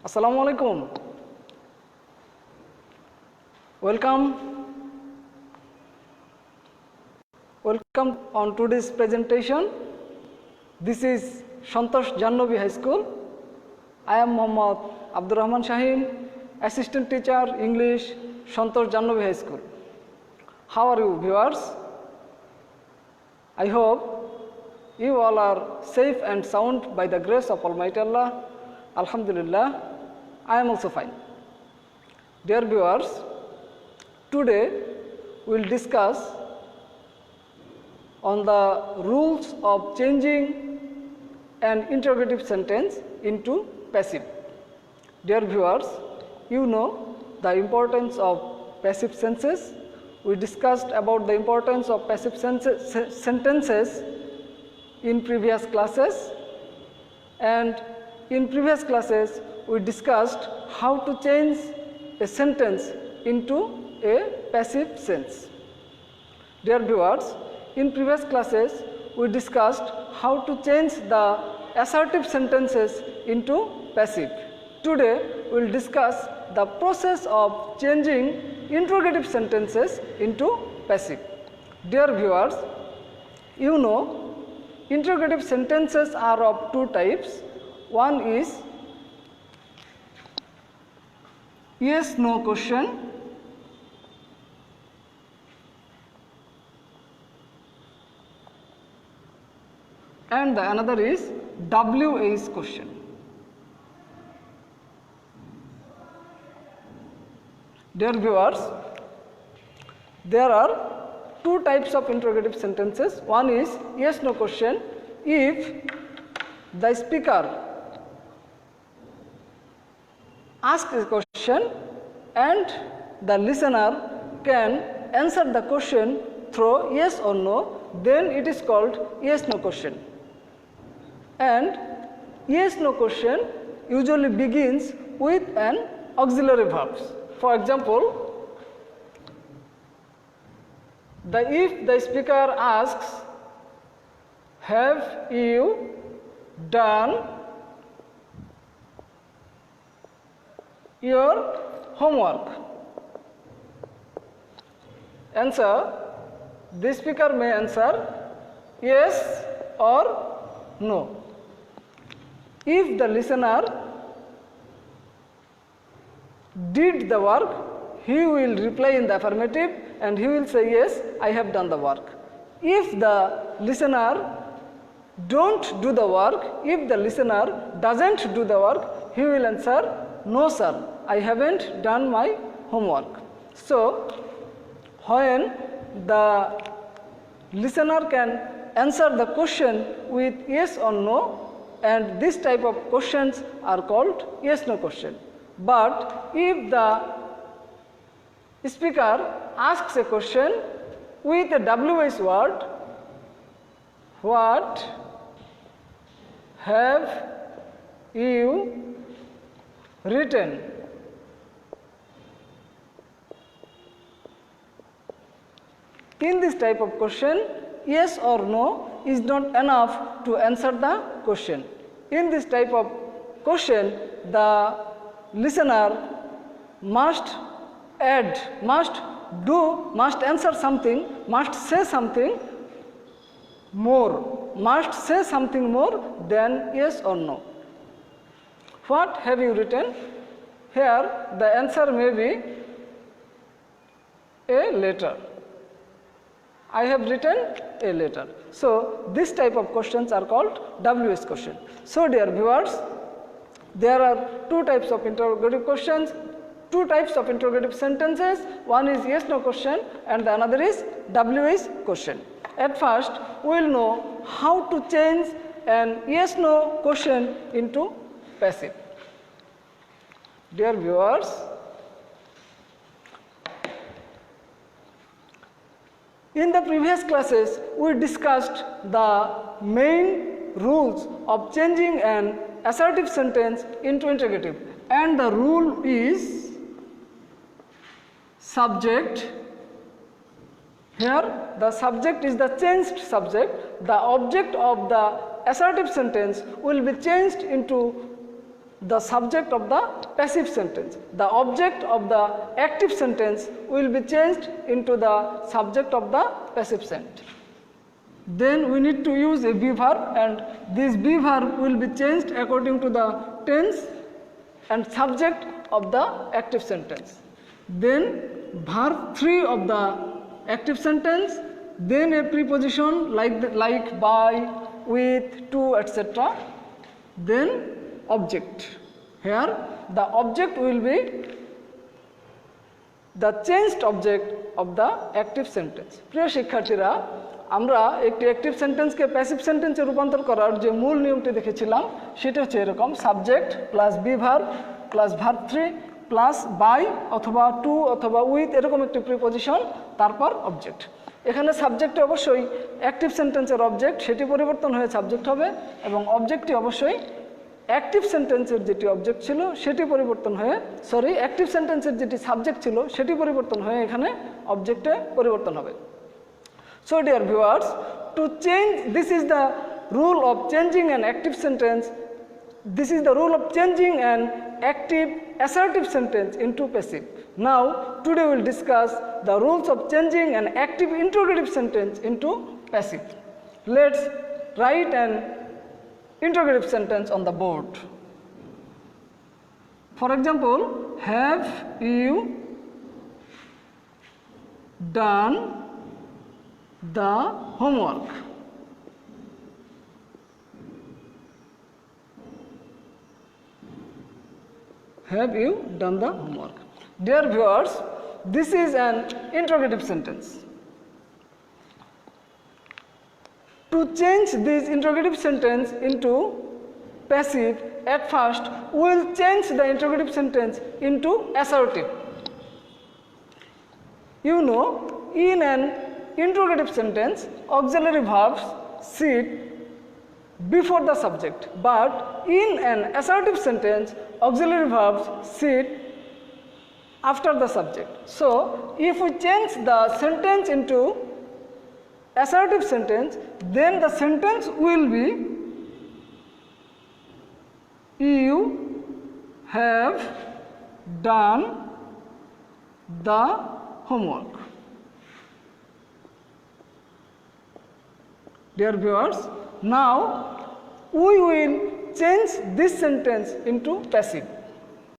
Assalamu alaikum. Welcome on today's presentation. This is Santosh Jahnabi High School. I am Muhammad Abdur Rahman Shaheen, Assistant Teacher English, Santosh Jahnabi High School. How are you, viewers? I hope you all are safe and sound by the grace of Almighty Allah. Alhamdulillah, I am also fine. Dear viewers, today we will discuss on the rules of changing an interrogative sentence into passive. Dear viewers, you know the importance of passive sentences. We discussed about the importance of passive sentences in previous classes, and in previous classes we discussed how to change a sentence into a passive sense. Dear viewers, in previous classes we discussed how to change the assertive sentences into passive. Today we will discuss the process of changing interrogative sentences into passive. Dear viewers, you know interrogative sentences are of two types. One is yes no question, and the another is WH question. Dear viewers, there are two types of interrogative sentences. One is yes no question. If the speaker asks a question and the listener can answer the question through yes or no, then it is called yes no question. And yes no question usually begins with an auxiliary verb. For example, if the speaker asks, have you done your homework? Answer, the speaker may answer yes or no. If the listener did the work, he will reply in the affirmative and he will say yes, I have done the work. If the listener don't do the work, if the listener doesn't do the work, he will answer no sir, I haven't done my homework. So when the listener can answer the question with yes or no, and this type of questions are called yes no question. But if the speaker asks a question with a WH word, what have you written? In this type of question, yes or no is not enough to answer the question. In this type of question, the listener must add, must answer something, must say something more, than yes or no. What have you written? Here the answer may be a letter. I have written a letter. So this type of questions are called WH question. So dear viewers, there are two types of interrogative questions, two types of interrogative sentences. One is yes no question and the another is WH question. At first we will know how to change an yes no question into passive. Dear viewers, in the previous classes we discussed the main rules of changing an assertive sentence into interrogative, and the rule is subject. Here the subject is the changed subject. The object of the assertive sentence will be changed into the subject of the passive sentence. The object of the active sentence will be changed into the subject of the passive sentence. Then we need to use a be verb, and this be verb will be changed according to the tense and subject of the active sentence. Then verb 3 of the active sentence, then a preposition like by, with, to, etc. Then object. Here the object will be the changed object of the active sentence. প্রিয় শিক্ষার্থীরা, আমরা একটি active সেন্টেন্সকে passive সেন্টেন্সে রূপান্তর করার যে মূল নিয়মটি দেখেছিলাম সেটা হচ্ছে এরকম: subject plus be verb plus verb 3 plus by অথবা টু অথবা উইথ এরকম একটি প্রিপোজিশন, তারপর অবজেক্ট। এখানে সাবজেক্টে অবশ্যই অ্যাক্টিভ সেন্টেন্সের অবজেক্ট সেটি পরিবর্তন হয়ে সাবজেক্ট হবে, এবং অবজেক্টটি অবশ্যই অ্যাক্টিভ সেন্টেন্সের যেটি অবজেক্ট ছিল সেটি পরিবর্তন হয়ে অ্যাক্টিভ সেন্টেন্সের যেটি সাবজেক্ট ছিল সেটি পরিবর্তন হয়ে এখানে অবজেক্টে পরিবর্তন হবে। So dear viewers, to change, this is the rule of changing an active sentence. This is the rule of changing an active assertive sentence into passive. Now today we will discuss the rules of changing an active interrogative sentence into passive. Let's write an interrogative sentence on the board. For example, have you done the homework? Have you done the homework? Dear viewers, this is an interrogative sentence. To change this interrogative sentence into passive, at first we will change the interrogative sentence into assertive. You know, in an interrogative sentence, auxiliary verbs sit before the subject, but in an assertive sentence, auxiliary verbs sit after the subject. So, if we change the sentence into assertive sentence, then the sentence will be: you have done the homework. Dear viewers, now we will change this sentence into passive.